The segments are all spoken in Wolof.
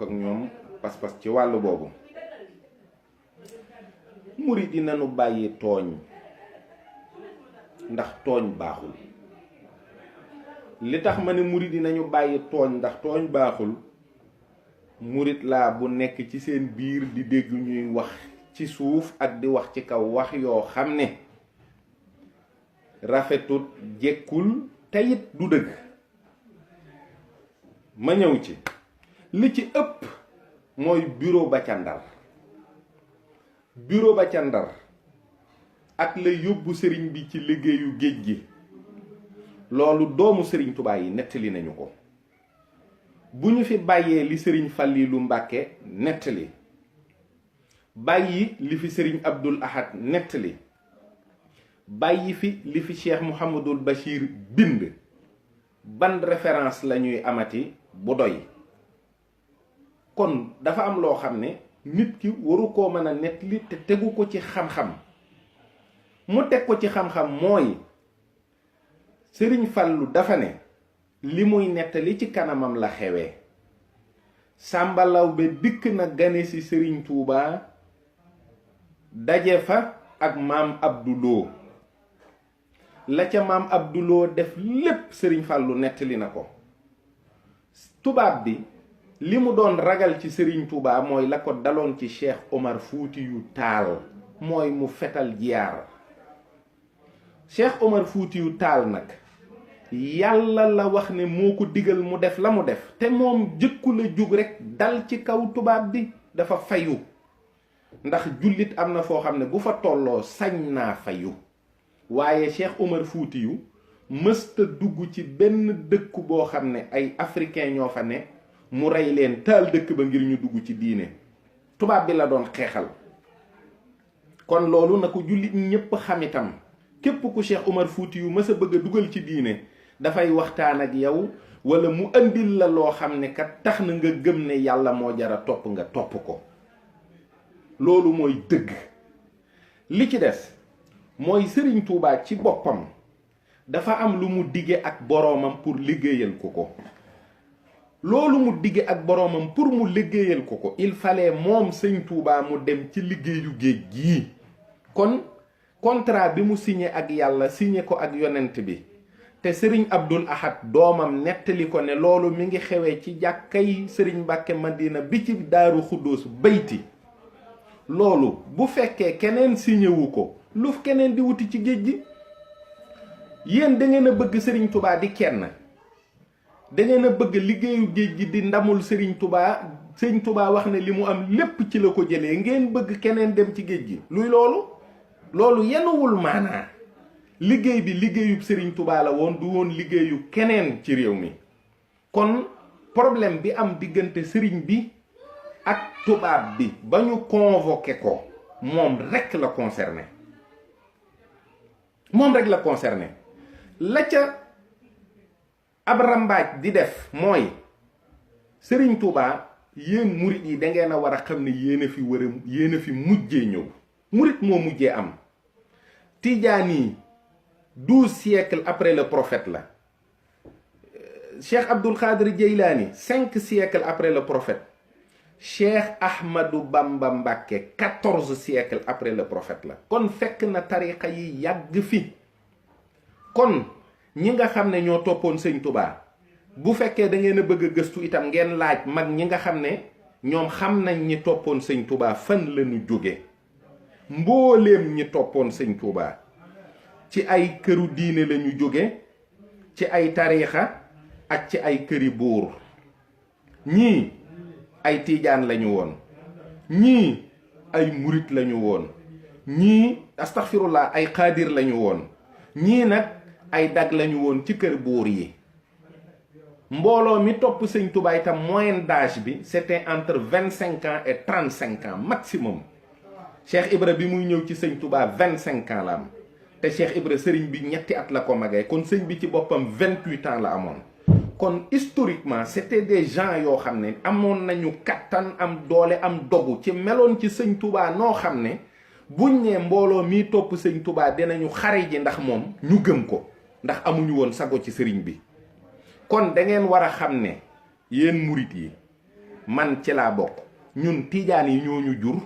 ak ñoom pas-pas ci wàllu boobu. murid yi nañu bàyyi tooñ ndax tooñ baaxul. li tax ma ne murid yi nañu bàyyi tooñ ndax tooñ baaxul, murid laa bu nekk ci seen biir di dégg ñuy wax ci suuf ak di wax ci kaw wax yoo xam ne rafetut, jekkul, teyit du dëgg. ma ñëw ci li ci ëpp mooy bureau ba ca Ndar. bureau ba ca Ndar ak la yóbbu sëriñ bi ci liggéeyu géej gi, loolu doomu sëriñ Tuubaa yi nettali nañu ko. bu ñu fi bàyyee li sëriñ Fallilu Mbàkke nettali, bàyyi li fi sëriñ Abdul Ahad nettali, bàyyi fi li fi Cheikh Mouhamadul Bachir bind, ban référence la ñuy amati bu doy? kon dafa am loo xam ne nit ki waru koo mën a nettali te tegu ko ci xam-xam. mu teg ko ci xam-xam mooy sëriñ Fallu dafa ne li muy nettali ci kanamam la xewee. Sàmba Lawbe dikk na gane si sëriñ Tuubaa, daje fa ak maam Abduloo. la ca maam Abduloo def lépp sëriñ Fallu nettali na ko. tubaab bi li mu doon ragal ci sëriñ Tuubaa mooy la ko daloon ci Cheikh Omar Fuutiyu Taal, mooy mu fetal jiyaar. Cheikh Omar Fuutiyu Taal nag yàlla la wax ne moo ko digal mu def la mu def, te moom jëkku la jóg rekk dal ci kaw tubaab bi, dafa fayu. ndax jullit am na foo xam ne bu fa tolloo sañ naa fayu. waaye Cheikh Omar Fuutiyu mësta dugg ci benn dëkk boo xam ne ay africain ñoo fa ne mu rey leen, taal dëkk ba ngir ñu dugg ci diine. tubaab bi la doon xeexal. kon loolu na ko jullit ñépp xam itam. képp ku Cheikh Omar Fuutiyu mës a bëgg a dugal ci diine dafay waxtaan ak yow, wala mu andil la loo xam ne kat tax na nga gëm ne yàlla moo jara topp, nga topp ko. loolu mooy dëgg. li ci des mooy sëriñ Tuubaa ci boppam dafa am lu mu dige ak boroomam pour liggéeyal ko ko. loolu mu dige ak boroomam pour mu liggéeyal ko ko, il fallait moom sëñ Tuubaa mu dem ci liggéeyu géej gii. kon contrat bi mu signé ak yàlla signé ko ak yonent bi, te sëriñ Abdul Ahad doomam nettali ko ne loolu mi ngi xewee ci jàkkay sëriñ Mbàkke Madina bi ci Daaru Xuddoos bayti. loolu bu fekkee keneen signé wu ko, lu keneen di wuti ci géej gi? yéen da ngeen a bëgg sëriñ Tuubaa di kenn, da ngeen a bëgg liggéeyu géej gi di ndamul sëriñ Tuubaa. sëriñ Tuubaa wax ne li mu am lépp ci la ko jëlee, ngeen bëgg keneen dem ci géej gi. luy loolu? loolu yenuwul maanaa. liggéey bi liggéeyub sëriñ Tuubaa la woon, du woon liggéeyu keneen ci réew mi. kon problème bi am diggante sëriñ bi ak tubaab bi ba ñu convoqué ko, moom rekk la concerné. moom rekk la concerné. la ca ab rambaaj di def mooy sëriñ Tuubaa, yéen murit yi da ngeen a war a xam ne yéen a fi mujjee ñëw. murit moo mujjee am. Tijaan yi 12 siècles après le prophète la. Cheikh Abdul Xaadir Jeylaani 5 siècles après le prophète. Cheikh Ahmadou Bamba Mbàkke 14 siècles après le prophète la. kon fekk na tariqa yi yàgg fi. kon ñi nga xam ne ñoo toppoon sëñ Tuubaa, bu fekkee da ngeen a bëgg a gëstu itam ngeen laaj mag ñi nga xam ne ñoom xam nañ ñi toppoon sëñ Tuubaa fan lañu jóge. mbooleem ñi toppoon sëñ Tuubaa ci ay këru diine lañu jóge, ci ay tariixa ak ci ay këri buur. ñii ay tiijaan lañu woon, ñii ay murit lañu woon, ñii astaghfirullah ay xaadir lañu woon, ñii nag ay dag lañu woon ci kër buur yi. mbooloo mi topp sëñ Tuubaa itam moyenne d'âge bi c'était entre 25 ans et 35 ans maximum. Cheikh Ibra bi muy ñëw ci sëñ Tuubaa 25 ans la am, te Cheikh Ibra sëriñ bi ñetti at la ko magee, kon sëñ bi ci boppam 28 ans la amoon. kon historiquement c'était des gens yoo xam ne amoon nañu kattan, am doole, am dogu ci meloon ci sëñ Tuubaa noo xam ne buñ ne mbooloo mii topp sëñ Tuubaa dinañu xare ji ndax moom, ñu gëm ko, ndax amuñu woon sago ci sëriñ bi. kon da ngeen war a xam ne yéen murit yi man ci laa bokk. ñun tijaan yi ñoo ñu jur,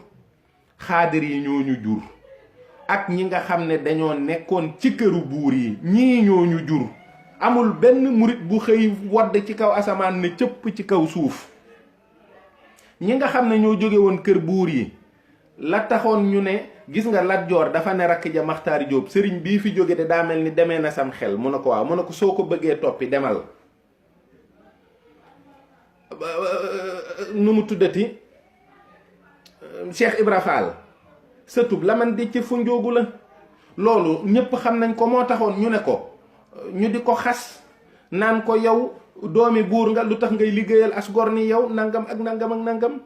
xaadir yi ñoo ñu jur, ak ñi nga xam ne dañoo nekkoon ci këru buur yi, ñii ñoo ñu jur. amul benn murit bu xëy wadd ci kaw asamaan ne cëpp ci kaw suuf. ñi nga xam ne ñoo jóge woon kër buur yi la taxoon ñu ne, gis nga Lat Joor dafa ne rakk ja Maxtaar Jóob, sëriñ bii fi jóge de daa mel ni demee na sam xel. mu ne ko waaw, mu ne ko soo ko bëggee toppi demal nu mu tuddati, Cheikh Ibra Fall sëtub Laman di ci fu njóogu la. loolu ñépp xam nañ ko, moo taxoon ñu ne ko, ñu di ko xas naan ko yow doomi buur nga, lu tax ngay liggéeyal as gor ni yow, nangam ak nangam ak nangam.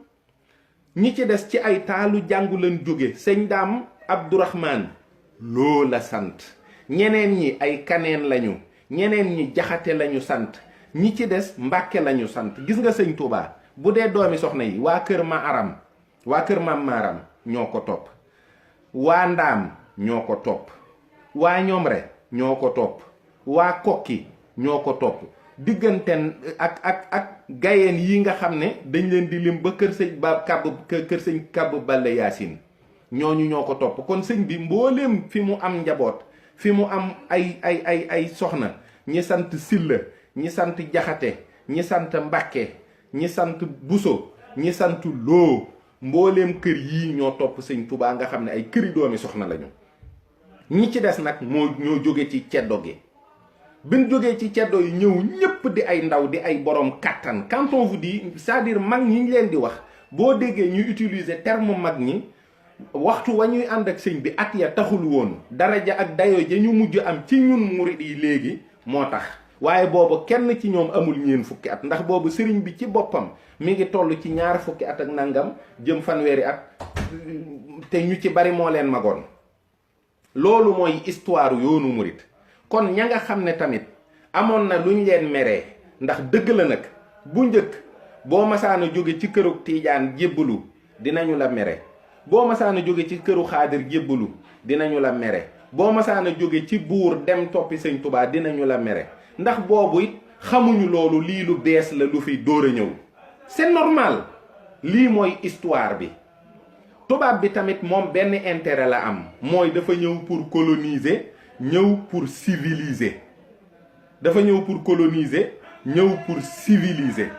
ñi ci des ci ay taalu jàngu leen jóge. sëñ Daam Abdourahman loo la sant, ñeneen ñi ay kaneen lañu, ñeneen ñi jaxate lañu sant, ñi ci des Mbàkke lañu sant. gis nga sëñ Touba bu dee doomi soxna yi, waa kër ma aram, waa kër Maam Maaram ñoo ko topp, waa Ndaam ñoo ko topp, waa Ñomre ñoo ko topp, waa Kokki ñoo ko topp. digganteen ak gayeen yi nga xam ne dañ leen di lim ba kër sëñ kër sëñ Kàbb Balla Yaasin, ñooñu ñoo ko topp. kon sëñ bi mbooleem fi mu am njaboot, fi mu am ay soxna, ñi sant Silla, ñi sant Jaxate, ñi sant Mbàkke, ñi sant Buso, ñi sant Loo, mbooleem kër yii ñoo topp sëñ Touba nga xam ne ay këri doomi soxna lañu. ñi ci des nag ñoo jóge ci ceddo gi. bin jógee ci ceddo yi ñëw ñépp di ay ndaw, di ay borom kàttan. quand on vous dit, c'est-à-dire mag ñi ñu leen di wax, boo déggee ñuy utiliser terme mag ñi, waxtu wa ñuy ànd ak sëñ bi at ya taxul woon, daraja ak dayo ja ñu mujj am ci ñun murit yi léegi moo tax. waaye boobu kenn ci ñoom amul ñeen fukki at, ndax boobu sëriñ bi ci boppam mi ngi toll ci ñaar fukki at ak nangam jëm fanweeri at, te ñu ci bari moo leen magoon. loolu mooy histoire yoonu murit. kon ña nga xam ne tamit amoon na luñ leen meree, ndax dëgg la nag, bu njëkk boo masaana jóge ci këru tiijaan jébbalu dinañu la mere, boo masaana jóge ci këru xaadir jébbalu dinañu la mere, boo masaana jóge ci buur dem toppi sëñ Touba dinañu la mere. ndax boobu it xamuñu loolu, lii lu bees la, lu fi dóor a ñëw. c'est normal, lii mooy histoire bi. tubaab bi tamit moom benn intérêt la am, mooy dafa ñëw pour coloniser, ñëw pour civiliser. dafa ñëw pour coloniser, ñëw pour civiliser.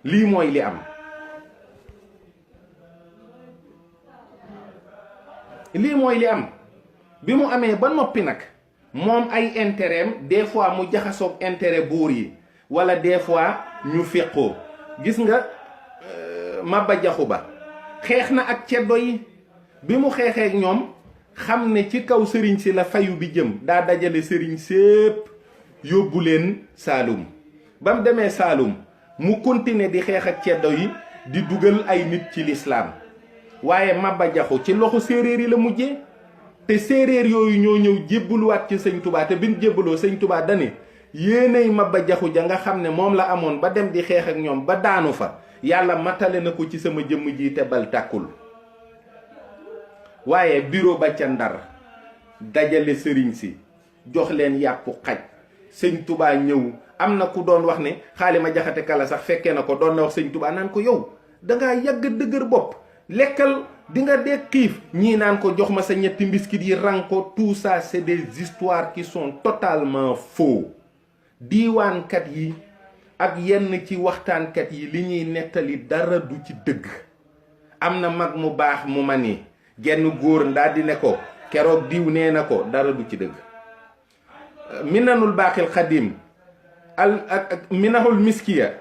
lii mooy li am. lii mooy li am. bi mu amee ba noppi nag, moom ay intérêt am des fois mu jaxasoog intérêt buur yi, wala des fois ñu féqoo. gis nga Maba Jaxu Ba xeex na ak ceddo yi. bi mu xeexeek ñoom, xam ne ci kaw sëriñ si la fayu bi jëm, daa dajale sëriñ sépp yóbbu leen Saalum. ba mu demee Saalum mu continuer di xeex ak ceddo yi, di dugal ay nit ci lislaam. waaye Maba Jaxu ci loxo séeréer yi la mujjee, te séeréer yooyu ñoo ñëw jébbaluwaat ci sëñ Touba. te bin jébbaloo sëñ Touba dane yéenay Maba Jaxu ja nga xam ne moom la amoon ba dem di xeex ak ñoom ba daanu fa, yàlla matale na ko ci sama jëmm ji te bal tàkkul. waaye bureau ba ca Ndar dajale sëriñ si jox leen yàppu xaj. sëñ Touba ñëw, am na ku doon wax ne Xaalima Jaxate Kala sax fekkee na ko, doon na wax sëñ Touba naan ko yow dangaa yàgg dëgër bopp, lekkal di nga dee xiif. ñii naan ko jox ma sa ñetti mbiskit yi rang ko. tout ça c'est des histoires qui sont totalement faux. diiwaankat yi ak yenn ci waxtaankat yi li ñuy nettali dara du ci dëgg. am na mag mu baax mu ma ni genn góor ndaa di ne ko keroog diw nee na ko, dara du ci dëgg. minanul baaxil xadim ak minahul miskiya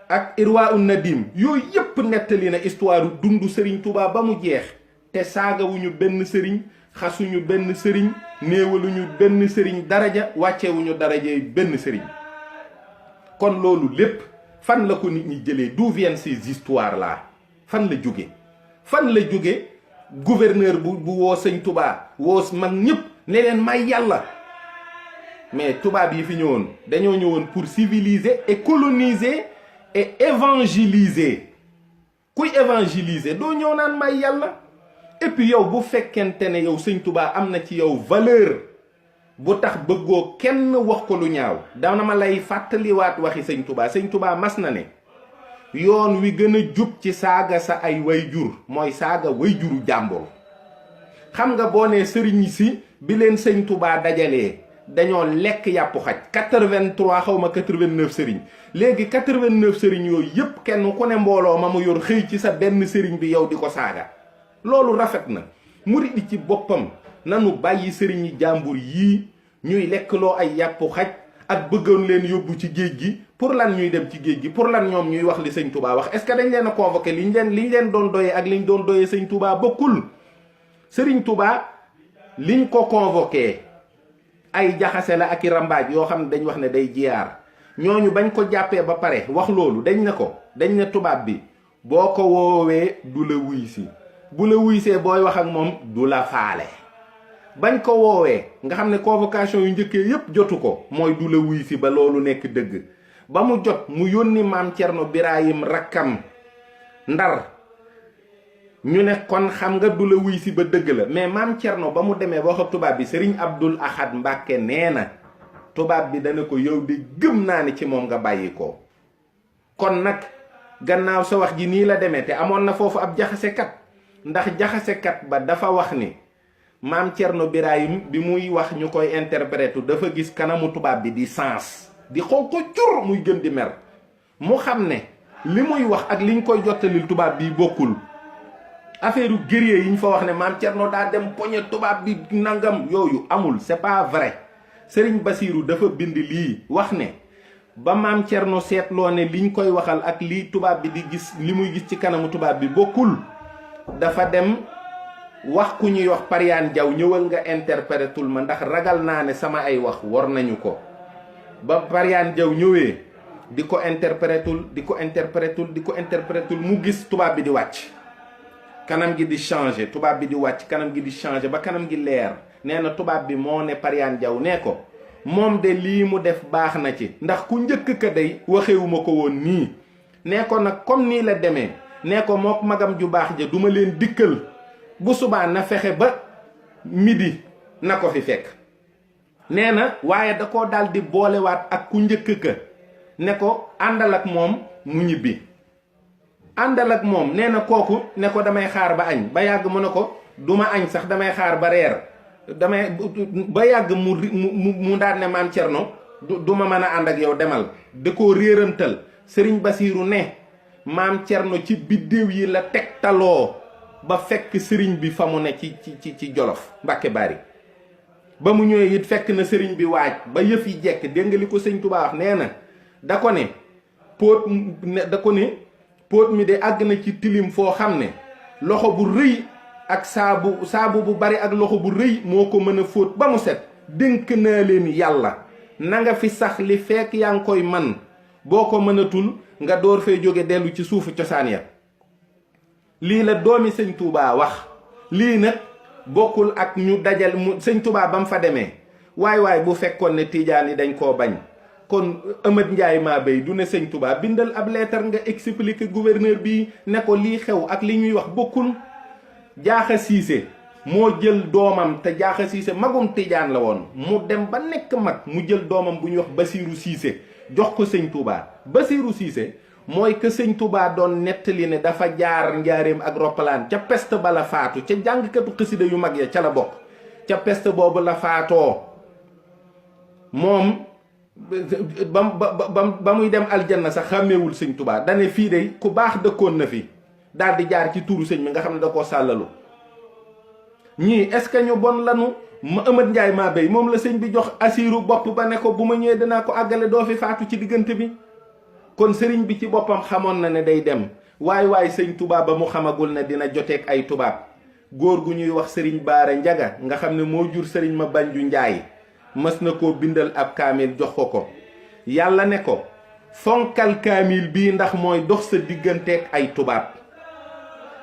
ak irwa un nadim, yooyu yépp nettali na histoire dundu sëriñ Touba ba mu jeex. te saagawuñu benn sëriñ, xasuñu benn sëriñ, néewaluñu benn sëriñ daraja, wàccewuñu darajey benn sëriñ. kon loolu lépp fan la ko nit ñi jëlee? d'où viennent ces histoires là? fan la jóge? fan la jóge gouverneur bu woo sëñ Touba, woo mag ñëpp ne leen may yàlla? mais tubaab yi fi ñëwoon dañoo ñëwoon pour civiliser et coloniser et évangéliser. kuy évangéliser doo ñëw naan may yàlla. et puis yow bu fekkente ne yow sëñ Touba am na ci yow valeur bu tax bëggoo kenn wax ko lu ñaaw, dana ma lay fàttaliwaat waxi sëñ Touba. sëñ Touba mas na ne yoon wi gën a jub ci saaga sa ay wayjur mooy saaga wayjuru jàmbur. xam nga boo nee sëriñ si bi leen sëñ Touba dajalee dañoo lekk yàppu xaj 83 xaw ma 89 sëriñ léegi 89 sëriñ yooyu yépp kenn ku ne mbooloo ma mu yor xëy ci sa benn sëriñ bi yow di ko saaga. loolu rafet na. murid yi ci boppam nanu bàyyi sëriñ yi jàmbur yii ñuy lekkloo ay yàppu xaj ak bëggoon leen yóbbu ci géej gi. pour lan ñuy dem ci géej gi pour lan ñoom ñuy wax li sëñ Touba wax est-ce que dañ leen a convoqué liñ leen doon doyee ak liñ doon doyee sëñ Touba bokkul. sëriñ Touba liñ ko convoqué ay jaxase la ak i rambaaj yoo xam ne dañ wax ne day jiyaar ñooñu bañ ko jàppee ba pare wax loolu dañ ne tubaab bi boo ko woowee du la wuy si bu la wuysee booy wax ak moom du la faale. bañ ko woowee nga xam ne convocation yu njëkkee yépp jotu ko mooy du la wuy si ba loolu nekk dëgg. ba mu jot mu yónni maam Cerno Birahim rakkam Ndar ñu ne kon xam nga du la wuy si ba dëgg la mais maam Cerno ba mu demee wax ak tubaab bi Serigne Abdul Ahad Mbàkke nee na tubaab bi dana ko yow de gëm naa ne ci moom nga bàyyi ko. kon nag gannaaw sa wax ji nii la demee te amoon na foofu ab jaxasekat ndax jaxasekat ba dafa wax ni maam Cerno Birahim bi muy wax ñu koy interpréter dafa gis kanamu tubaab bi di sens. di xonq ko cur muy gën di mer mu xam ne li muy wax ak liñ koy jottalil tubaab bi bokkul. affaire guerrier yi ñu fa wax ne maam Cerno daa dem poñe tubaab bi nangam yooyu amul c'est pas vrai. Sëriñ Basiiru dafa bind lii wax ne ba maam Cerno seetloo ne liñ koy waxal ak lii tubaab bi di gis li muy gis ci kanamu tubaab bi bokkul dafa dem wax ku ñuy wax Pariyaan Jaw ñëwal nga interprétul ma ndax ragal naa ne sama ay wax war nañu ko. ba Pariyaan Jaw ñëwee di ko interprétul mu gis tubaab bi di wàcc kanam gi di changer tubaab bi di wàcc kanam gi di changer ba kanam gi leer nee na tubaab bi moo ne Pariyaan Jaw nee ko moom de lii mu def baax na ci ndax ku njëkk ka day waxewuma ko woon nii nee ko nag comme nii la demee nee ko mook magam ju baax ja duma leen dikkal bu subaa na fexe ba midi na ko fi fekk. nee na waaye da koo daal di boolewaat ak ku njëkk ka ne ko àndal ak moom mu ñibbi. àndal ak moom nee na kooku ne ko damay xaar ba añ ba yàgg mu ne ko duma añ sax damay xaar ba reer ba yàgg mu daan ne maam Cerno du ma mën a ànd ak yow demal da koo réerantal. Sëriñ Basiiru ne maam Cerno ci biddéew yi la tegtaloo ba fekk sëriñ bi fa mu ne ci Jolof Mbàkke Bari. ba mu ñëwee it fekk na sëriñ bi waaj ba yëf yi jekk dégg nga li ko sëñ Tuubaa wax nee na da ko ne póot mi de àgg na ci tilim foo xam ne loxo bu rëy ak saabu bu bari ak loxo bu rëy moo ko mën a fóot ba mu set. dénk naa leen yàlla na nga fi sax li fekk yaa ngi koy man boo ko mënatul nga door fee jóge dellu ci suufu cosaan ya. lii la doomi sëñ Tuubaa wax. lii nag bokkul ak ñu dajal sëñ Touba ba mu fa demee waay bu fekkoon ne tiijaan yi dañ koo bañ kon Amat Njaay maa bay du ne sëñ Touba bindal ab leetar nga expliquer gouverneur bi ne ko lii xew ak li ñuy wax bokkul. Jaaxa Siise moo jël doomam te Jaaxa Siise magum tiijaan la woon mu dem ba nekk mag mu jël doomam bu ñuy wax Basiiru Siise jox ko sëñ Touba. Basiiru Siise mooy que sëñ Touba doon nettali ne dafa jaar njaareem ak roppalaan ca peste ba la faatu ca jàngkatu xasida yu mag ya ca la bokk ca peste boobu la faatoo moom ba muy dem aljanna sax xàmmeewul sëñ Touba dane fii de ku baax dëkkoon na fi daal di jaar ci tuuru sëñ bi nga xam ne da koo sàllalu. ñii est-ce que ñu bon lanu ma Amat Njaay maa bay moom la sëñ bi jox asiiru bopp ba ne ko bu ma ñëwee danaa ko àggale doo fi faatu ci diggante bi. kon sëriñ bi ci boppam xamoon na ne day dem waay sëñ Touba ba mu xamagul ne dina joteeg ay tubaab góor gu ñuy wax sëriñ Baara Njaga nga xam ne moo jur sëriñ ma Banju Njaay mës na koo bindal ab kaamil jox ko yàlla ne ko fonkal kaamil bii ndax mooy dox sa digganteeg ay tubaab.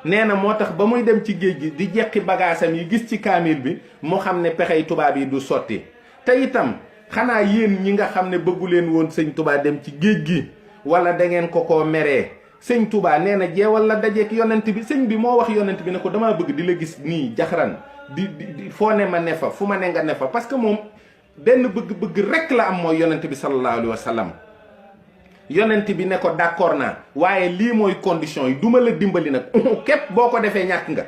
nee na moo tax ba muy dem ci géej gi di jeqi bagaasam yi gis ci kaamil bi mu xam ne pexey tubaab yi du sotti. te itam xanaa yéen ñi nga xam ne bëggu leen woon sëñ Touba dem ci géej gi wala da ngeen ko meree sëñ Touba nee na jeewal la dajeek yonent bi sëñ bi moo wax yonent bi ne ko damaa bëgg di la gis nii jaxaran di foo ne ma ne fa fu ma ne nga ne fa parce que moom benn bëgg-bëgg rek la am mooy yonent bi sallallahu alayhi wa sallam. yonent bi ne ko d'accord naa waaye lii mooy condition yi duma la dimbali nag képp boo ko defee ñàkk nga.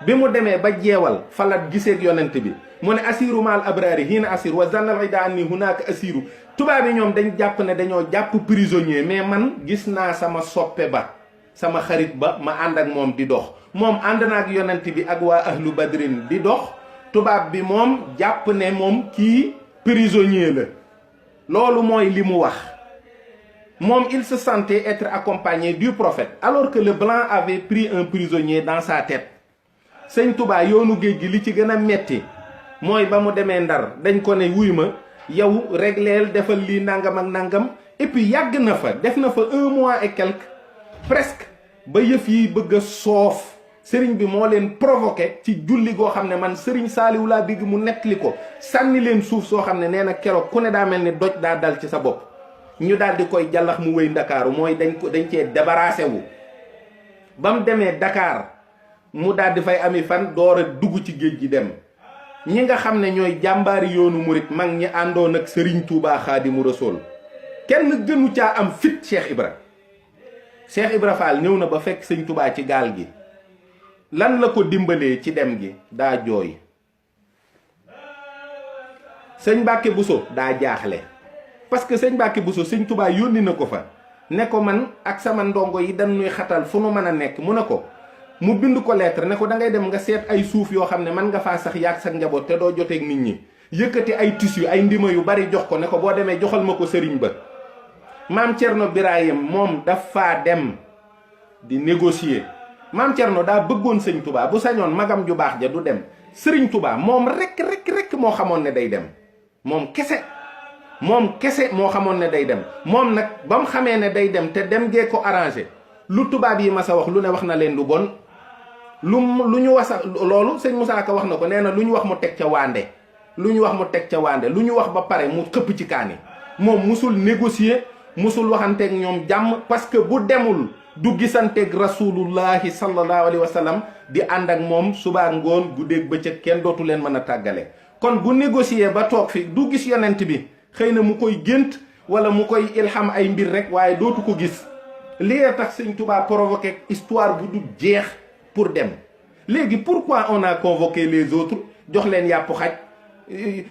bi mu demee ba jeewal falat giseeg yonent bi mu ne asiru maal abrari hiina asir wa zannal ida anni hunaka asiru. tubaab yi ñoom dañ jàpp ne dañoo jàpp prisonnier mais man gis naa sama soppe ba sama xarit ba ma ànd ak moom di dox moom ànd na ak yonent bi ak waa ahlu badrin di dox tubaab bi moom jàpp ne moom kii prisonnier la. loolu mooy li mu wax moom il se sentait être accompagné du prophète alors que le blanc avait pris un prisonnier dans sa tête. sëñ Touba yoonu géej gi li ci gën a metti mooy ba mu demee Ndar dañ ko ne wuy ma yow régleel defal lii nangam ak nangam et puis yàgg na fa def na fa 1 mois et quelque presque ba yëf yi bëgg a soof sëriñ bi moo leen provoqué ci julli goo xam ne man sëriñ Saaliwu laa digg mu nettali ko sànni leen suuf soo xam ne nee na keroog ku ne daa mel ni doj daa dal ci sa bopp ñu daal di koy jàllax mu wéy Ndakaaru mooy dañ cee débarrassé wu ba mu demee Dakar mu daal di fay ami fan door a dugg ci géej gi dem ñi nga xam ne ñooy jàmbaari yoonu murit mag ñi àndoon ak Serigne Touba Xaadimu Rasuul kenn gënu caa am fit Cheikh Ibra Fall ñëw na ba fekk sëñ Touba ci gaal gi lan la ko dimbalee ci dem gi daa jooy. sëñ Mbàkke Buso daa jaaxle parce que sëñ Mbàkke Buso sëñ Touba yónni na ko fa ne ko man ak sama ndongo yi dañuy xatal fu nu mën a nekk mu ne ko. mu bind ko lettre ne ko da ngay dem nga seet ay suuf yoo xam ne mën nga faa sax yaag sa njaboot te doo joteeg nit ñi yëkkati ay tissu ay ndima yu bari jox ko ne ko boo demee joxal ma ko sëriñ ba. maam Cerno Birahim moom dafa dem di négocier maam Cerno daa bëggoon sëñ Touba bu sañoon magam ju baax ja du dem sëriñ Touba moom rek moo xamoon ne day dem moom kese moo xamoon ne day dem moom nag ba mu xamee ne day dem te dem gee ko arrangé lu tubaab yi mas a wax lu ne wax na leen lu bon. lu ñu wasa loolu sëñ Moussa Ka wax na ko nee na lu ñu wax mu teg ca waande lu ñu wax ba pare mu xëpp ci kaani moom musul négocier musul waxanteeg ñoom jàmm parce que bu demul du gisanteeg rasulullahi sallallahu alayhi wa sallam di ànd ak moom subaa ngoon guddeeg bëccëg kenn dootu leen mën a tàggale. kon bu négocier ba toog fi du gis yonent bi xëy na mu koy gént wala mu koy ilham ay mbir rek waaye dootu ko gis li tax sëñ Touba provoqué histoire bu du jeex. pour dem léegi pourquoi on a convoqué les autres jox leen yàpp xaj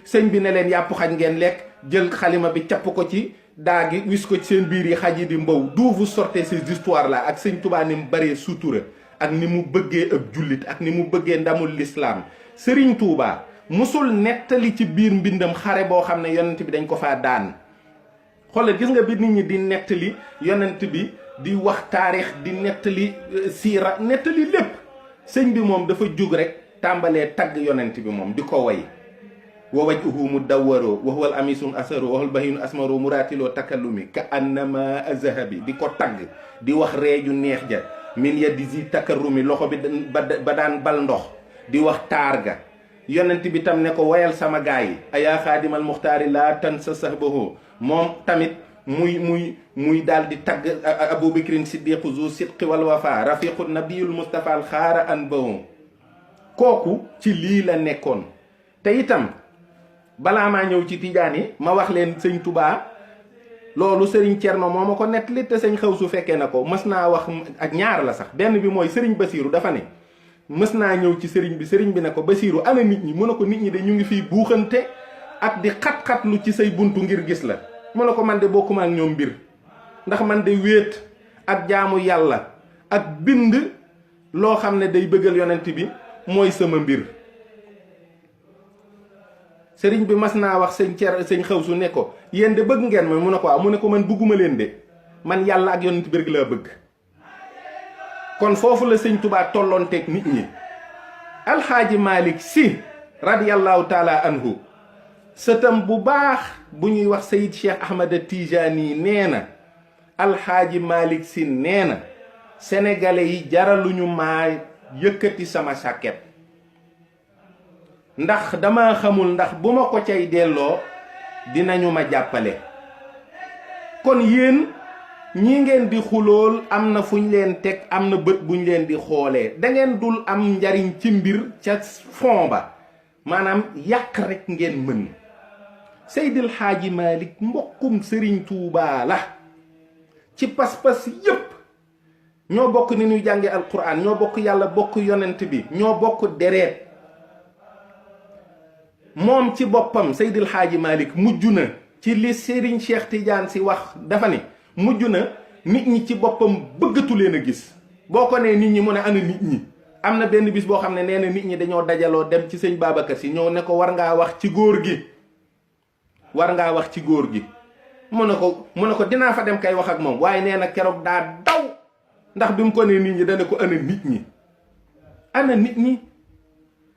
sëñ bi ne leen yàpp xaj ngeen lekk jël xalima bi capp ko ci daa gi wis ko ci seen biir yi xaj yi di mbaw d'où vous sortez ces histoires là ak sëñ Touba ni mu baree sutura ak ni mu bëggee ab jullit ak ni mu bëggee ndamul l'islam sëriñ Touba musul nettali ci biir mbindam xare boo xam ne yonent bi dañ ko faa daan xoolal gis nga bi nit ñi di nettali yonent bi di wax taarix di nettali siira nettali lépp sëñ bi moom dafa jug rek tàmbalee tagg yonent bi moom di ko way wa wajhuhu mudawwaro wa huwa al amisun asaro wa huwa al bahinu asmaro muratiloo takallumi ka annama azhabi di ko tagg di wax reeju neex ja min yadizi takarrumi loxo bi ba daan bal ndox di wax taar ga yonent bi tam ne ko wayal sama gaay yi ayaa xaadimal muxtaari laa tan sa sahbaho moom tamit muy daal di tagg Abubakrin siddiqu zu sidqi wal wafa rafiqu nabiyul mustafa al xaara an bawo kooku ci lii la nekkoon. te itam balaa maa ñëw ci tijaan yi ma wax leen sëñ Touba loolu sëriñ Cerno moo ma ko nettali te sëñ xaw su fekkee na ko mës naa wax ak ñaar la sax benn bi mooy sëriñ Basiiru dafa ne mës naa ñëw ci sëriñ bi ne ko Basiiru ana nit ñi mu ne ko nit ñi de ñu ngi fiy buuxante ak di xat-xatlu ci say buntu ngir gis la mu ne ko man de bokkuma ak ñoom mbir ndax man de wéet ak jaamu yàlla ak bind loo xam ne day bëggal yonent bi mooy sama mbir. sëriñ bi mas naa wax sëñ xaw su ne ko yéen de bëgg ngeen ma mu ne ko waaw mu ne ko man bëgguma leen de man yàlla ak yonent bi rek laa bëgg. kon foofu la sëñ Touba tolloonteeg nit ñi. alxaaji Malick Sy radiyallahu taala anhu sëtam bu baax bu ñuy wax Sayid Cheikh Ahmada Tijani nee na alxaaji Malick Sy nee na sénégalais yi jaraluñu maa yëkkati sama sàkket ndax dama xamul ndax bu ma ko cay delloo dinañu ma jàppale. kon yéen ñi ngeen di xulool am na fuñ leen teg am na bët buñ leen di xoolee da ngeen dul am njariñ ci mbir ca fond ba maanaam yàq rek ngeen mën. Seydil Xaaji Malick mbokkum Serigne Touba la ci pas-pas yépp ñoo bokk ni ñuy jànge alquran, ñoo bokk yàlla, bokk yonent bi, ñoo bokk dereet. moom ci boppam Seydil Hadji Malick mujj na ci li Serigne Cheikh Tidiane si wax, dafa ne mujj na nit ñi ci boppam bëggatu leen a gis. boo ko nee nit ñi mu ne ana nit ñi. am na benn bis boo xam ne nee na nit ñi dañoo dajaloo dem ci sëñ Babacar si ñëw ne ko war ngaa wax ci góor gi, war ngaa wax ci góor gi. mu ne ko dinaa fa dem kay wax ak moom, waaye nee na keroog daa daw, ndax bi mu ko nee nit ñi dana ko ana nit ñi, ana nit ñi.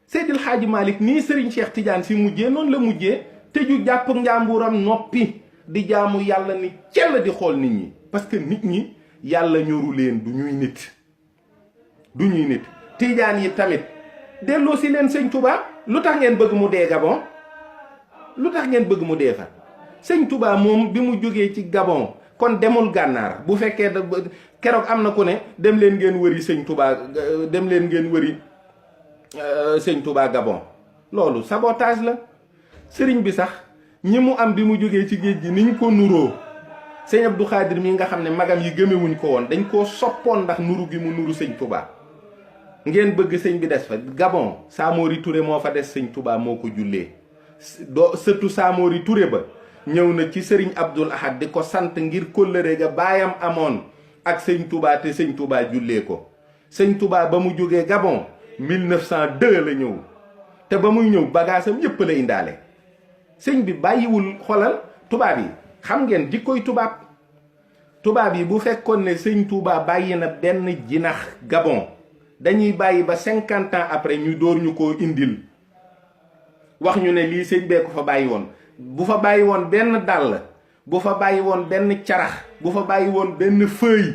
Seydil Hadji Malick nii Serigne Cheikh Tidiane si mujjee noonu la mujjee, tëju jàpp njàmburam noppi di jaamu yàlla ni cell di xool nit ñi. parce que nit ñi yàlla ñoru leen, du ñuy nit, du ñuy nit. Tidiane yi tamit delloo si leen sëñ Touba. lu tax ngeen bëgg mu dee Gabon? lu tax ngeen bëgg mu dee fa? sëñ Touba moom bi mu jógee ci Gabon kon demul gànnaar. bu fekkee keroog am na ku ne dem leen ngeen wëri sëñ Touba, dem leen ngeen wëri sëñ Touba Gabon. loolu sabotage la. sëriñ bi sax ñi mu am bi mu jógee ci géej gi niñ ko nuroo, sëñ Abdou Khadir mi nga xam ne magam yi gëmewuñ ko woon, dañ koo soppoon ndax nuru gi mu nuru sëñ Touba. ngeen bëgg sëñ bi des fa. Gabon Samori Touré moo fa des, sëñ Touba moo ko jullee. sëtu Samori Touré ba ñëw na ci sëriñ Abdoul Ahad di ko sant ngir kóllëre ga baayam amoon ak sëñ Touba, te sëñ Touba jullee ko. sëñ Touba ba mu jógee Gabon 1902 la ñëw, te ba muy ñëw bagaasam yépp la indaale. sëñ bi bàyyiwul. xolal tubaab yi xam ngeen jikkoy tubaab yi bu fekkoon ne sëñ Touba bàyyi na benn jinax Gabon, dañuy bàyyi ba 50 ans après ñu door ñu koo indil, wax ñu ne lii sëñ bee ko fa bàyyi woon. bu fa bàyyi woon benn dàll, bu fa bàyyi woon benn carax, bu fa bàyyi woon benn feuille,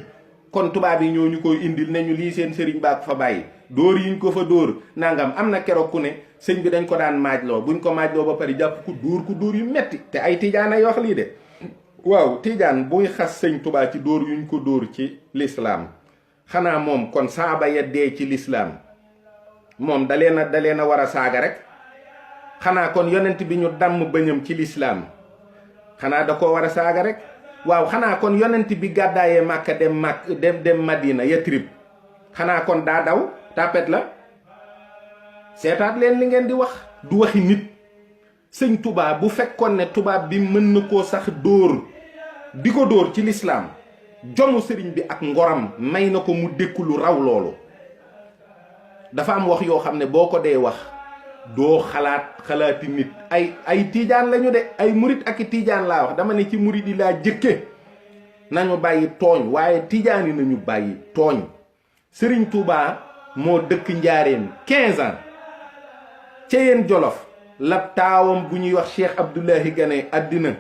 kon tubaab yi ñoo ñu koy indil ne ñu lii seen sëriñ baa ko fa bàyyi. dóor yiñ ko fa dóor nangam. am na keroog ku ne sëñ bi dañ ko daan maajloo, buñ ko maajloo ba pare jàpp ku dóor yu metti. te ay tijaan ay wax lii de. waaw tijaan buy xas sëñ Touba ci dóor yuñ ko dóor ci lislaam, xanaa moom kon saaba ya dee ci lislaam moom da leen a war a saaga rek. xanaa kon yonent bi ñu damm bëñam ci lislaam xanaa da ko war a saaga rek. waaw xanaa kon yonent bi gàddaayee Màkka dem Madina Yatrib, xanaa kon daa daw tàppet la. seetaat leen li ngeen di wax, du waxi nit. sëñ Touba bu fekkoon ne tubaab bi mën na koo sax dóor, di ko dóor ci lislaam, jomu sëriñ bi ak ngoram may na ko mu dékku lu raw loolu. dafa am wax yoo xam ne boo ko dee wax doo xalaati nit. ay tiijaan lañu de, ay murit ak i tiijaan laa wax. dama ne ci murit yi laa jëkke nañu bàyyi tooñ, waaye tiijaan yi nañu bàyyi tooñ. sëriñ Touba moo dëkk njaareem 15 ans ca yéen Jolof la taawam bu ñuy wax Cheikh Abdoulahi Gane àddina.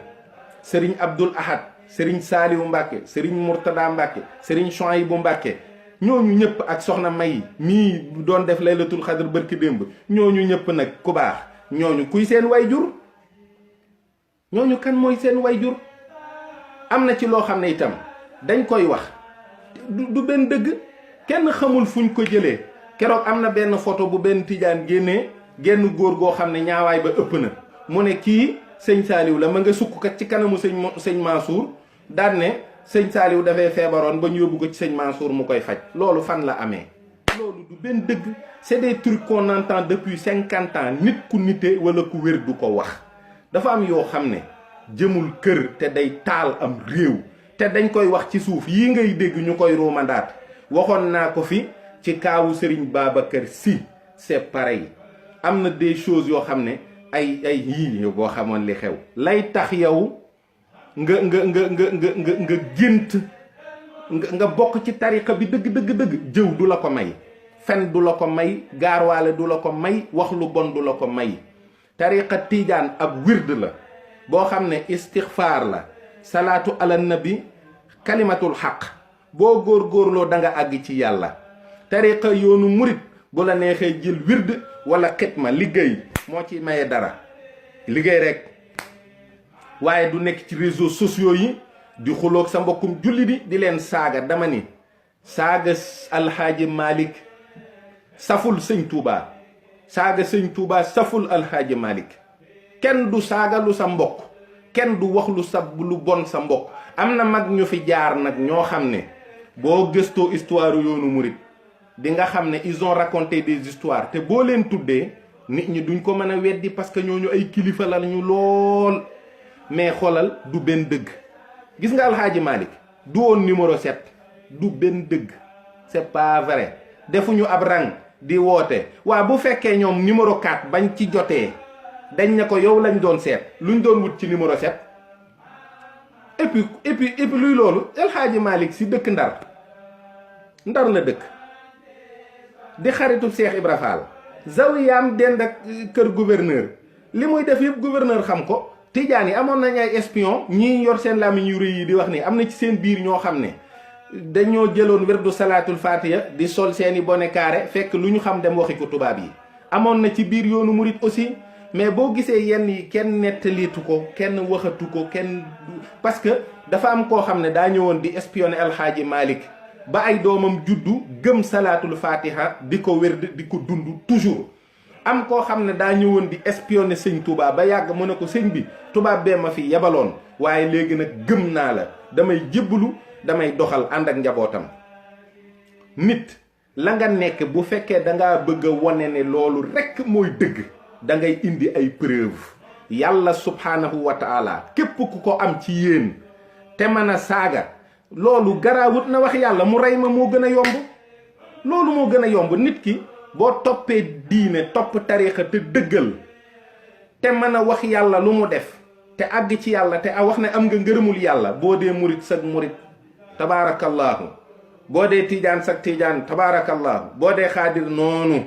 sëriñ Abdoul Ahad, sëriñ Saaliwu Mbàkke, sëriñ Murtada Mbàkke, sëriñ Chouaïbou Mbàkke, ñooñu ñëpp ak soxna May mii doon def laylatul xadr bërki démb, ñooñu ñëpp nag ku baax, ñooñu kuy seen wayjur? ñooñu kan mooy seen wayjur? am na ci loo xam ne itam dañ koy wax du benn dëgg, kenn xamul fuñ ko jëlee. keroog am na benn photo bu benn tijaan génnee, genn góor goo xam ne ñaawaay ba ëpp na, mu ne kii sëñ Saaliw la, ma nga sukk kat ci kanamu sëñ Mansour daan ne sëñ Saaliw dafay feebaroon ba ñu yóbbu ko ci sëñ Mansour mu koy faj. loolu fan la amee? loolu du benn dëgg. c'est des trucs qu'on entend depuis 50 ans. nit ku nite wala ku wér du ko wax. dafa am yoo xam ne jëmul kër te day taal am réew, te dañ koy wax ci suuf. yii ngay dégg ñu koy ruumandaat. waxoon naa ko fi ci kaawu Serigne Babacar Sy, c'est pareil. am na des choses yoo xam ne ay yii boo xamoon li xew lay tax yow nga gént nga bokk ci tariqa bi dëgg jëw du la ko may, fen du la ko may, gaarwaale du la ko may, wax lu bon du la ko may. tariqa tiijaan ab wird la boo xam ne istixfaar la, salaatu ala nabi, kalimatul xaq. boo góorgóorloo da nga àgg ci yàlla. tariqa yoonu murit bu la neexee jël wird wala xitma, liggéey moo ci maye dara, liggéey rek. waaye du nekk ci réseaux sociaux yi di xuloog sa mbokkum julli di leen saaga. dama ni saaga alxaaji Malick saful sëñ Touba, saaga sëñ Touba saful alxaaji Malick. kenn du saaga lu sa mbokk, kenn du wax lu bon sa mbokk. am na mag ñu fi jaar nag ñoo xam ne boo gëstoo histoire yoonu murit di nga xam ne ils ont raconté des histoires te boo leen tuddee nit ñi duñ ko mën a weddi parce que ñooñu ay kilifa la ñu lool. mais xoolal du benn dëgg gis nga alxaaji Malick du woon numéro 7 du benn dëgg c'est pas vrai defuñu ab rang di woote waa bu fekkee ñoom numéro 4 bañ ci jotee dañ ne ko yow lañ doon seet luñ doon wut ci numéro 7 et puis luy loolu alxaaji Malick si dëkk ndar la dëkk di xaritu Cheikh Ibra Fall zawiyaam dend ak kër gouverneur li muy def yëpp gouverneur xam ko. Tijaan yi amoon nañ ay espion ñii yor seen làmmiñ yu rëy yi di wax ni am na ci seen biir ñoo xam ne dañoo jëloon werdu salaatul fatiha di sol seeni bonnet carré fekk lu ñu xam dem waxi ko tubaab yi. amoon na ci biir yoonu murit aussi mais boo gisee yenn yi kenn nettaliitu ko kenn waxatu ko kenn parce que dafa am koo xam ne daa ñëwoon di espionner alxaaji Malick ba ay doomam juddu gëm salaatul fatiha di ko werd di ko dund toujours. am koo xam ne daa ñëwoon di espionner sëñ Touba ba yàgg mu ne ko sëñ bi tubaab bee ma fi yebaloon waaye léegi nag gëm naa la damay jébbalu damay doxal ànd ak njabootam. nit la nga nekk bu fekkee dangaa bëgg a wone ne loolu rekk mooy dëgg da ngay indi ay preuve yàlla subhaanahu wa taala képp ku ko am ci yéen te mën a saaga loolu garaawut na wax yàlla mu rey ma moo gën a yomb. loolu moo gën a yomb nit ki boo toppee diine topp tariixa te dëggal te mën a wax yàlla lu mu def te àgg ci yàlla te a wax ne am nga ngërëmul yàlla boo dee murit sag murit tabaarakallaahu boo dee tiijaan sag tiijaan tabaarakallaahu boo dee xaadir noonu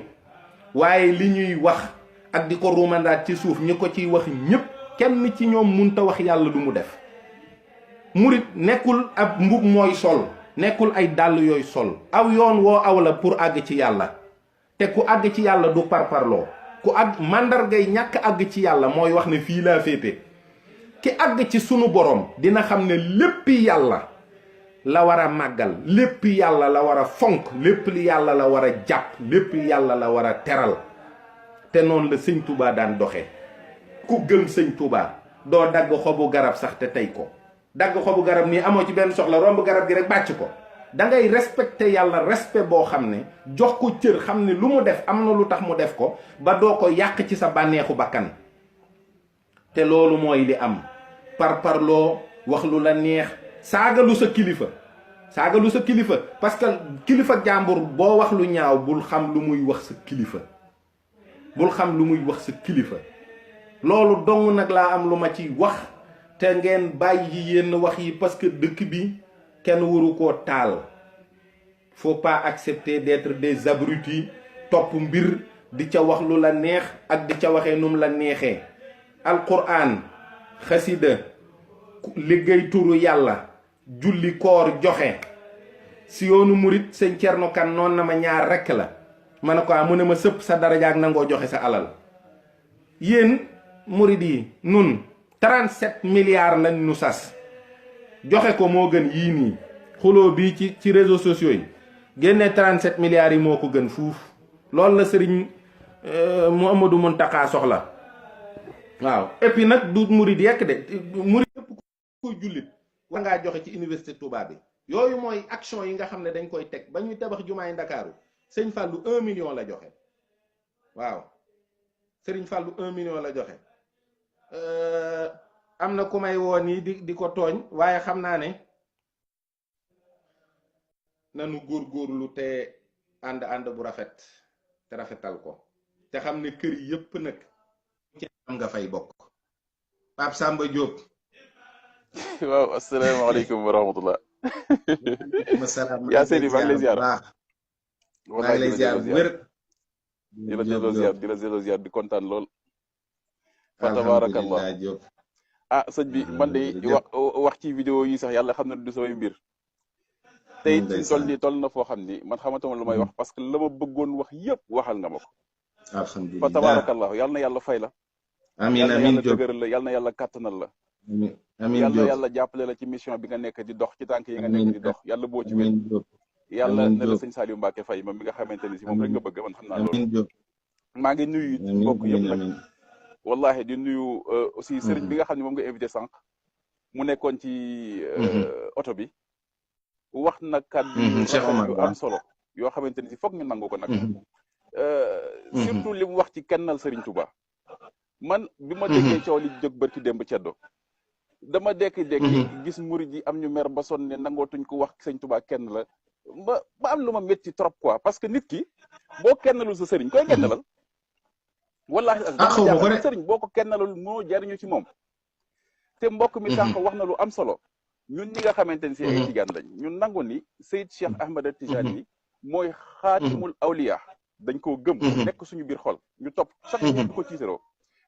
waaye li ñuy wax ak di ko ruumandaat ci suuf ñi ko ciy wax ñépp kenn ci ñoom munta wax yàlla lu mu def. murit nekkul ab mbub mooy sol nekkul ay dàll yooyu sol aw yoon woo aw la pour àgg ci yàlla te ku àgg ci yàlla du parparloo ku àgg màndargay ñàkk àgg ci yàlla mooy wax ne fii laa féete. ki àgg ci sunu borom dina xam ne léppi yàlla la war a màggal léppi yàlla la war a fonk lépp li yàlla la war a jàpp lépp yàlla la war a teral te noonu la sëñ Touba daan doxe ku gëm sëñ Touba doo dagg xobu garab sax te tey ko dagg xobu garab nii amoo ci benn soxla romb garab gi rek bàcc ko da ngay respecté yàlla respect boo xam ne jox ko cër xam ne lu mu def am na lu tax mu def ko ba doo ko yàq ci sa bànneexu bakkan te loolu mooy li am parparloo wax lu la neex saagalu sa kilifa parce que kilifa jàmbur boo wax lu ñaaw bul xam lu muy wax sa kilifa loolu dong nag laa am lu ma ci wax te ngeen bàyyi yenn wax yi parce que dëkk bi kenn waru koo taal. faut pas accepter d'être des abrutis topp mbir di ca wax lu la neex ak di ca waxee num la neexee. alquran xasida liggéey turu yàlla julli koor joxe si yoonu murit sëñ Cerno Kan noon na ma ñaar rekk la ma ne ko mu ne ma sëpp sa daraja ak nangoo joxe sa alal. yéen murit yi nun 37 milliards lañ nu sas joxe ko moo gën yii nii xuloo bii ci réseaux sociaux yi génne 37 milliards yi moo ko gën fuuf loolu la sëriñ Mouhamadou Mountakha soxla waaw. et puis nag du murit yekk de murit yëpp koy jullit war ngaa joxe ci université Touba bi yooyu mooy action yi nga xam ne dañ koy teg ba ñuy tabax jumaay Ndakaaru sëñ Fallou 1 million la joxe waaw sëriñ Fallou 1 million la joxe. am na ku may woo nii di ko tooñ waaye xam naa ne nanu góorgóorlu te ànd bu rafet te rafetal ko te xam ne kër yëpp nag ci am nga fay bokk. Pape Samba Diop. waaw asalaamaaleykum wa rahmatullah. yaa Seydi maa ngi lay ziar. maa ngi lay ziar bu wér. di la delloo ziar di kontaan lool. fa tabarakallah. sëñ bi man de wax ci vidéo yi sax yàlla xam na du samay mbir. tey it toll na foo xam ni man xamatuma lu may wax parce que la ma bëggoon wax yëpp waxal nga ma ko. alhamdulilah fa tabarakallah yàlla na yàlla fay la. amiin amiin Diop yàlla na yàlla kàttanal la. amiin yàlla na yàlla jàppale la ci mission bi nga nekk di dox ci tànk yi nga nekk di dox yàlla boo ci wér. yàlla na la sëñ Saliou Mbacke Faye moom mi nga xamante ni si moom rek nga bëgg man xam naa loolu. maa ngi nuyu mbokk yëpp nag. wallahi di nuyu aussi sëriñ bi nga xam ne moom nga invité sànq. mu nekkoon ci oto bi wax na kàddu yu am solo yoo xamante ni si foog ñu nangu ko nag surtout li mu wax ci kennal Serigne Touba man bi ma déggee coow li jóg barki démb ceddo dama dekki gis murid yi am ñu mer ba sonn ne nangootuñ ko wax Serigne Touba kenn la ba am lu ma métti trop quoi parce que nit ki boo kennalul sa sëriñ koy kennalal wallaahi sëriñ boo ko kennalul moo jariñu ci moom te mbokk mi sànq wax na lu am solo ñun ñi nga xamante ni si ay tijaan lañ ñun nangu ni Seyd Cheikh Ahmad Tijani mooy xaatimul awliya dañ koo gëm nekk suñu biir xol ñu topp sax ñu ko tiitaroo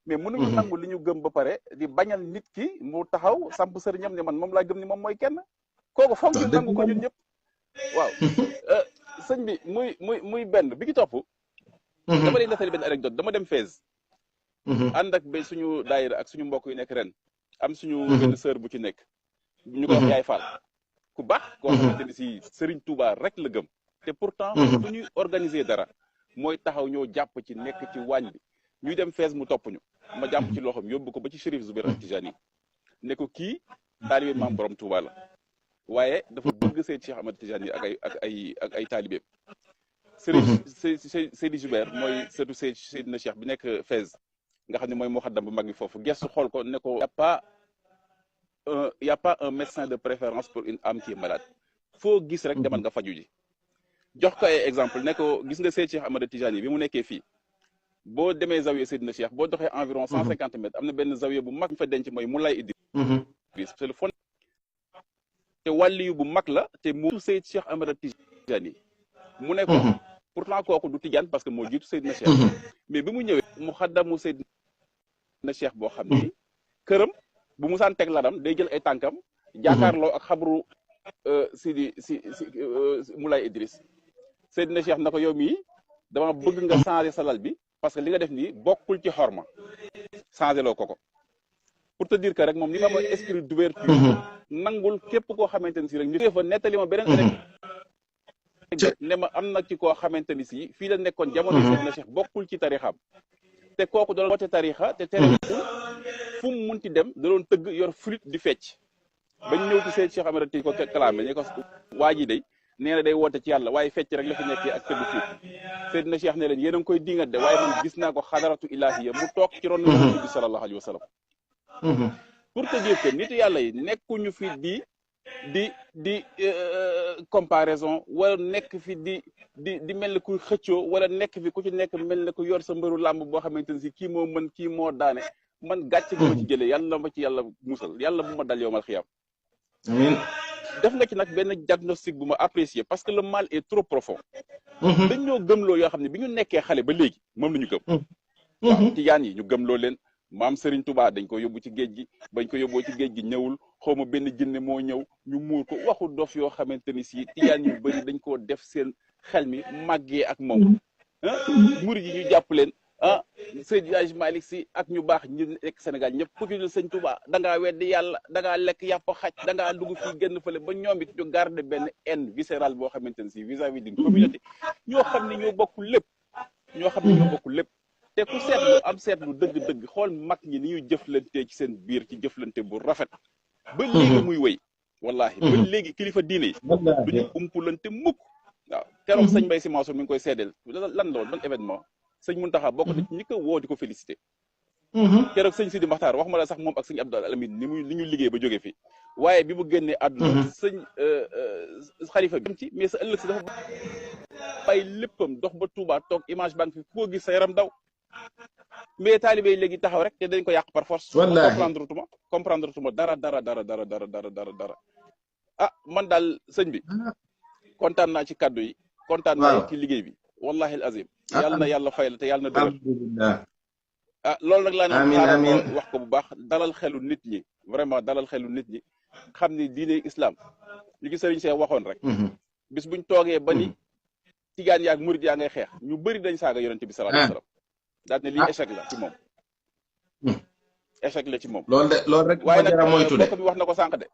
mais mënuñu nangu li ñu gëm ba pare di bañal nit ki mu taxaw samp sëriñam ne man moom laa gëm ni moom mooy kenn kooku foog ñu nangu ko ñun ñëpp waaw sëñ bi muy benn bi ki topp dama lay nettali benn anecdote dama dem Fès ànd ak ba suñu daayira ak suñu mbokk yu nekk ren am suñu benn sœur bu ci nekk ñu ko wax Yaay Fall ku baax koo xamante ni si Serigne Touba rek la gëm te pourtant su ñuy organiser dara mooy taxaw ñoo jàpp ci nekk ci waañ bi ñuy dem Fès mu topp ñu ma jàpp ci loxoom yóbbu ko ba ci Chérif Zoubair Tijani ne ko kii taalibe maam borom Touba la waaye dafa bëgg Seyd Cheikh Ahmad Tijani ak ay taalibeem Seydi Zoubair mooy sëtu Seydina Cheikh bi nekk Fès nga xam ne mooy muxaddam bu mag bi foofu gestu xool ko ne ko y a pas un médecin de préférence pour une âme qui est malade foo gis rek demal nga faju ji jox ko ay exemple ne ko gis nga Seyd Cheikh Ahmad Tijani bi mu nekkee fii boo demee zawiya Seydina Cheikh boo doxee environ 150 mètres am na benn zawiya bu mag fa denc mooy Moulay Idriss c'est le fond te wàlliyu bu mag la te mu Seyd Cheikh Ahmad Tijani mu ne ko pourtant kooku du tijaan parce que moo jiitu Seydina Cheikh mais bi mu ñëwee mu xaddamu Seydina Cheikh boo xam ni këram bu musaan teg laram day jël ay tànkam jaakaarloo ak xabru si Moulay Idriss Seydina Cheikh na ko yow mii dama bëgg nga changer sa lal bi parce que li nga def nii bokkul ci xorma changer loo ko pour te dire que rek moom li ma am esprit d'ouverture nangul képp koo xamante ni si rek ñu fa nettali ma beneen ne ma am na ci koo xamante ni si fii la nekkoon jamono Seydina Cheikh bokkul ci tarixam te kooku doon woote tarixa te tere fu mu munti dem da doon tëgg yor flûte di fecc bañ ñëw ci Seyd Cheikh Ahmad Tijani ko kalaame ne ko waa ji day nee na day woote ci yàlla waaye fecc rek la fi nekkee ak tëgg flûte Seydina Cheikh ne leen yéen a ngi koy dingat de waaye man gis naa ko xadaratu ilahiya mu toog ci ron Yonent bi sallallahu alayhi wa sallam pour te dire que nit yàlla yi nekkuñu fi di comparaison wala nekk fi di mel ne kuy xëccoo wala nekk fi ku ci nekk mel ne ku yor sa mbëru làmb boo xamante ne si kii moo mën kii moo daane man gàcce gi ma ci jëlee yàlla ma ci yàlla musal yàlla bu ma dal yowmal xiyam amiin def nga ci nag benn diagnostic bu ma apprécié parce que le mal est trop profond dañ ñoo gëmloo yoo xam ne bi ñu nekkee xale ba léegi moom la ñu gëm waaw tijaan yi ñu gëmloo leen maam Serigne Touba dañ ko yóbbu ci géej gi bañ ko yóbboo ci géej gi ñëwul xawma benn jinne moo ñëw ñu muur ko waxu dof yoo xamante ni si tijaan yu bëri dañ koo def seen xel mi màggee ak moom murid yi ñu jàpp leen Seydi Hadji Malick Sy ak ñu baax ñu nekk Sénégal ñëpp ku ci dul Sëñ Touba da ngaa weddi yàlla da ngaa lekk yàpp xaj da ngaa dugg fii génn fële ba ñoom it ñu garder benn haine viscérale boo xamante ni si vis-à-vis d'une communauté ñoo xam ne ñoo bokk lépp te ku seetlu am seetlu dëgg-dëgg xool mag ñi ni ñuy jëflantee ci seen biir ci jëflante bu rafet ba léegi muy wéy wallahi ba léegi kilifa diine yi duñu umpulante mukk waaw keroog sëñ Mbaye Sy Mansour mi ngi koy seedeel lan la woon ban événement sëñ Mountakha bokk na ci ñi ko woo di ko félicité keroog sëñ Sidi Maxtaar waxuma la sax moom ak sëñ Abdou Alamine ni ñu liggéey ba jóge fi waaye bi mu génnee àdduna sëñ xalifa bi ci mais sa ëllëg si dafa bàyyi léppam dox ba Touba toog image banque fi ku ko gis sa yaram daw mais taalibe yi léegi taxaw rek te dañ ko yàq par force comprendre tuma dara man daal sëñ bi kontaan naa ci kaddu yi kontaan naa ci liggéey bi wallahi al azim yàlla na yàlla fay la te yàlla na dëgër loolu nag laa ne xaaral wax ko bu baax dalal xelu nit ñi vraiment dalal xelu nit ñi xam ni diine islam ñu gi sëriñ see waxoon rek bis buñ toogee ba ni tijaan yaak murid yaa ngay xeex ñu bëri dañ saaga yonente bi sallallahu alayhi wasallam daal ne lii échec la ci moom échec la ci moom loolu rek waaye nag mbokk bi wax na ko sànq de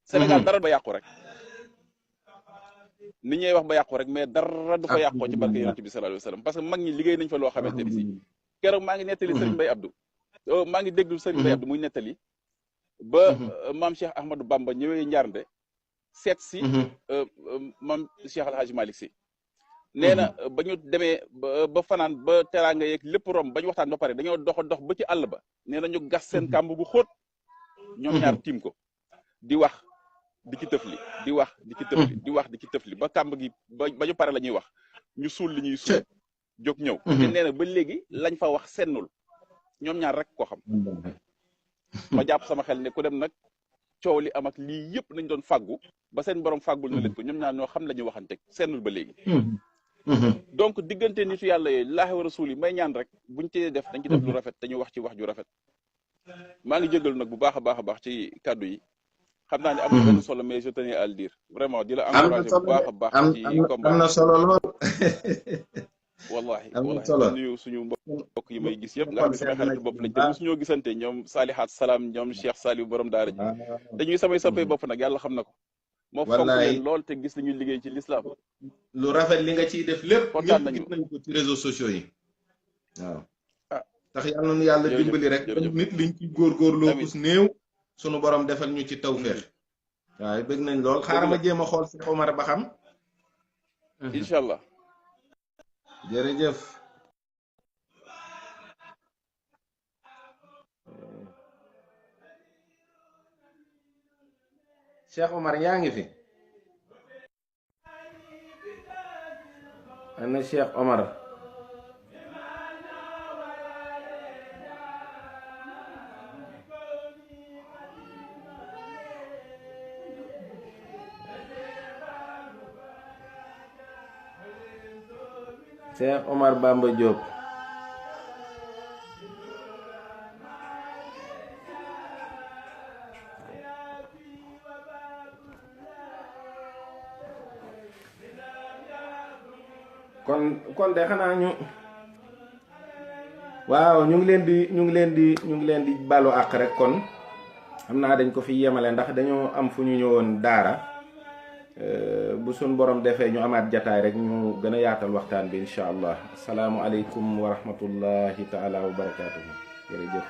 Sénégal dara ba yàqu rek ni ñuy wax ba yàqu rek mais dara du fa yàqoo ci barke yonente bi sallallahu alayhi wasallam parce que mag ñi liggéey nañ fa loo xamante ni si keroog maa ngi nettali Serigne Mbaye Abdou maa ngi déglu Serigne Mbaye Abdou muy nettali ba maam Cheikh Ahmadou Bamba ñëwee Njaarnde seet si maam Cheikh Alhaji Malick Sy nee na ba ñu demee ba fanaan ba teraanga yeeg lépp rom ba ñu waxtaan ba pare dañoo dox ba ci àll ba nee na ñu gas seen kàmb gu xóot ñoom ñaar tiim ko di wax di ci tëfli di wax di ci tëfli di wax di ci tëfli ba kàmb gi ba ñu pare la ñuy wax ñu suul li ñuy suul jóg ñëw te nee na ba léegi lañ fa wax sennul ñoom ñaar rek ko xam ma jàpp sama xel ne ku dem nag coow li am ak lii yëpp nañ doon fàggu ba seen borom fàggul na leen ko ñoom ñaar ñoo xam la ñuy waxante sennul ba léegi donc diggante nitu yàlla yooyu laahi wa rasuul yi may ñaan rek buñ ci def dañ ci def lu rafet te ñu wax ci wax ju rafet maa ngi jégalu nag bu baax a baax ci kàddu yi xam naa ne am na benn solo mais je tenais à le dire vraiment di la encouragé bu baax a baax ci combat am na solo lool wallahi wallahi nuyu suñu mbokk yi may gis yëpp nga xam ne samay xarit bopp lañ te mosuñoo gisante ñoom Salihaat Salaam ñoom Cheikh Saliou borom daara ji dañuy samay sappee bopp nag yàlla xam na ko moo fonk leen lool te gis nañuy liggéey ci l'islam lu rafet li nga ciy def lépp kontaan ñëpp gis nañ ko ci réseaux sociaux yi waaw tax yàlla nañu yàlla dimbali rek nit liñ ci góorgóorloo kus néew sunu borom defal ñu ci tawfeex waaye bëgg nañ lool xaaral ma jéem a xool Cheikh Omar ba xam incha allah jërëjëf Cheikh Omar yaa ngi fi ana Cheikh Omar Cheikh Omar Bamba Diop kon de xanaa ñu waaw ñu ngi leen di balu àq rek kon xam naa dañ ko fi yemale ndax dañoo am fu ñu ñëwoon daara bu suñ borom defee ñu amaat jataay rek ñu gën a yaatal waxtaan bi incha allah asalaamualeykum wa rahmatullahi taala wa barakaatuhu jërëjëf